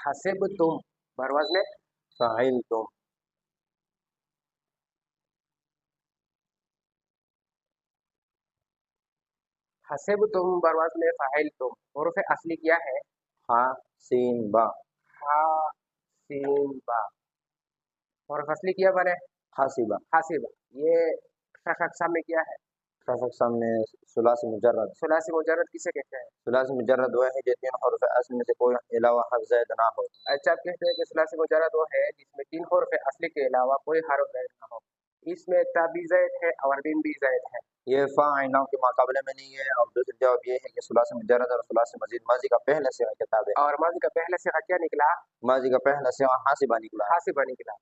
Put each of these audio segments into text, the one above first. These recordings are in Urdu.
حسبتم بر وزن فعلتم. حسبتم بر وزن فعلتم. حروف اصلی کیا ہے؟ ہا سین با. ہا سین با. حروف اصلی کیا بنے؟ حاسبہ. حاسبہ. یہ شرح اقسام میں کیا ہے؟ شرح اقسام میں ثلاثی مجرد. ثلاثی مجرد کسے کہتے ہیں؟ ثلاثی مجرد وہ ہے جو تین حروف اصل میں سے کوئی علاوہ حرف زائد نہ ہو. اچھا، آپ کہتے ہیں کہ ثلاثی مجرد وہ ہے جس میں تین حروف اصلی کے علاوہ کوئی حرف زائد نہ ہو. اس میں تا بھی زائد ہے اور بین بھی زائد ہے. یہ فا عیناؤں کے مقابلے میں نہیں ہے. اور دوسری جواب یہ ہے کہ ثلاثی مجرد اور ثلاثی مزید ماضی کا پہلا صیغہ کتاب ہے. اور ماضی کا پہلا صیغہ کیا نکلا؟ ماضی کا پہلا صیغہ حاسبہ نکلا. حاسبہ نکلا.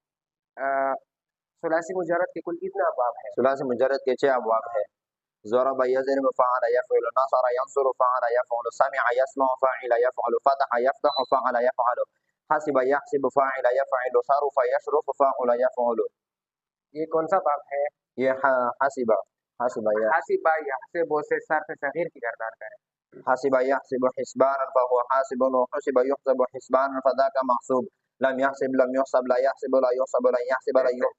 ثلاثی مجرد کے کل کتنا ابواب ہے؟ ثلاثی مجرد کے 6 ابواب ہے. ضرب یضرب فعل یفعل نصر ینصر فعل یفعل سمع یسمع فاعل یفعل فتح یفتح فعل یفعل حسب یحسب فاعل یفعل صرف یصرف فاعل یفعل. یہ کون سا باب ہے؟ یہ حاسبہ. حاسبہ یحسب سے صرف صغیر کی گردان کریں. حاسبہ یحسب حسبانا فهو حاسب وحسب يحسب حسبانا فذاك محسوب. لم يحسب لم يحسب لا يحسب لا يحسب لا يحسب لا يحسب.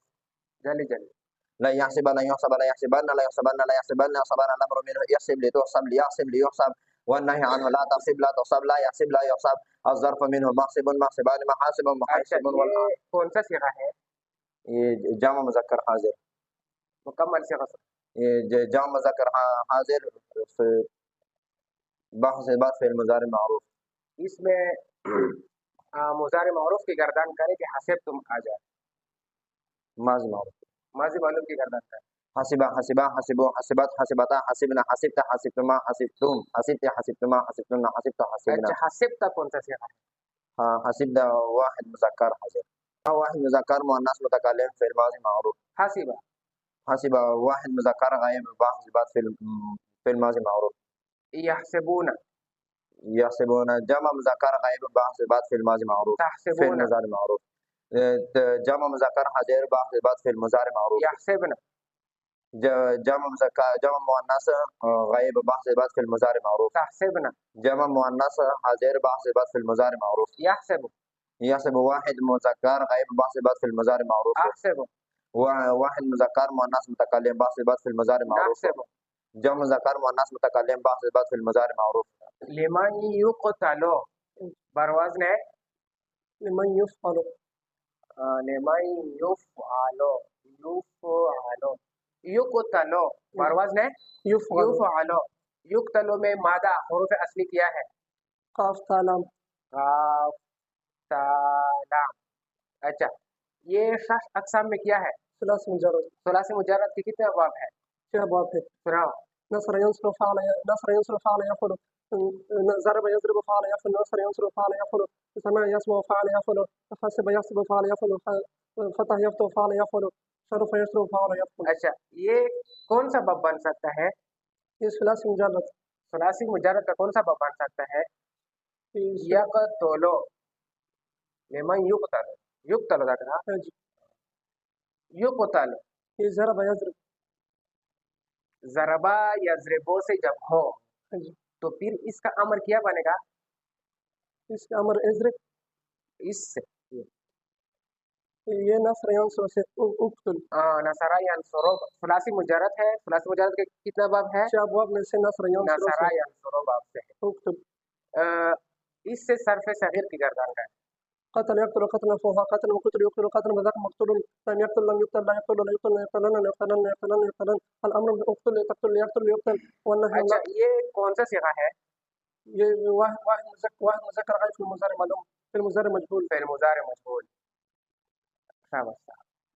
جلدی جلدی. لا يحسب لا يحسب لا يحسبن لا يحسبن لا يحسبن يحسبن الامر منه يحسب لتحسب ليحسب ليحسب والنهي عنه لا تحسب لا تحسب لا يحسب لا يحسب. الظرف منه محسب محسبان محاسب محاسب. یہ کون سا صیغہ ہے؟ یہ جمع مذکر حاضر. مکمل صیغہ. یہ جمع مذکر حاضر بحث بات فعل مضارع معروف. اس میں مضارع معروف کی گردان کرے کہ حسب تم آ جائے. ماضی معروف. ماضی معلوم کی گردان کرے. حسبہ حسبہ حسبو حسبت حسبتا حسبنا حسبت حسبتما حسبتم حسبت حسبتما حسبتن حسبت حسبنا. اچھا، حسبتا کون سا صیغہ ہے؟ ہاں حسبت واحد مذکر حاضر. واحد مذکر مؤنث متکلم فعل ماضی معروف. حسبہ. حسبہ واحد مذکر غائب بحث بات فعل ماضی معروف. یحسبون. یحسبون جمع مذکر غائب بحث بات فعل ماضی معروف. تحسبون. فعل مضارع معروف. جمع مذکر حاضر بحث بات فعل مضارع معروف. یحسبن. جمع مذکر جمع مؤنث غائب بحث بات فعل مضارع معروف. تحسبن. جمع مؤنث حاضر بحث بات فعل مضارع معروف. یحسب. یحسب واحد مذکر غائب بحث بات فعل مضارع معروف. احسب. واحد مذکر مؤنث متکلم بحث بات فعل مضارع معروف. نحسب. جمع مذکر مؤنث متکلم بحث بات فعل مضارع معروف. لمن یقتل بر وزن لمن يفعل. لمن یفعل. یفعل. یقتل بر وزن يفعل. یفعل. یقتل میں مادہ حروف اصلی کیا ہے؟ قاف تا لام. قاف تا لام. اچھا، یہ شرح اقسام میں کیا ہے؟ ثلاث مجرد. ثلاثی مجرد کے کتنے ابواب ہیں؟ 6 ابواب ہے. سناؤ. نصر ينصر فعل نصر ينصر فعل يفعل. ضرب يضرب فعل يفعل نصر ينصر فعل يفعل. سمع يسمع فعل يفعل. حسب يحسب فعل يفعل. فتح يفتح فعل يفعل. صرف يصرف فعل يفعل. اچھا، یہ کون سا باب بن سکتا ہے؟ یہ ثلاثی مجرد. ثلاثی مجرد کا کون سا باب بن سکتا ہے؟ یقتل. لمن یقتل. یقتل ذکر. یقتل. یہ ضرب یضرب. ضربا یضربو سے جب ہو تو پھر اس کا امر کیا بنے گا؟ اس کا امر اضرب. اس سے یہ نصر ینصر سے اقتل. نصر ینصر ثلاثی مجرد ہے. ثلاثی مجرد کے کتنا باب ہے؟ 6 ابواب میں سے نصر ینصر باب سے ہے. اقتل. اس سے صرف صغیر کی گردان کا ہے. قتل يقتل قتلا فهو قتل وقتل يقتل قتلا وذاك مقتول. لم يقتل لم يقتل لا يقتل لا يقتل لا يقتلن لا يقتلن لا يقتلن لا يقتلن. الامر اقتل تقتل يقتل يقتل والنهي. اچھا، یہ کون سا صیغہ ہے؟ یہ واحد مذکر غائب في المضارع معلوم في المضارع مجهول. فعل مضارع مجهول.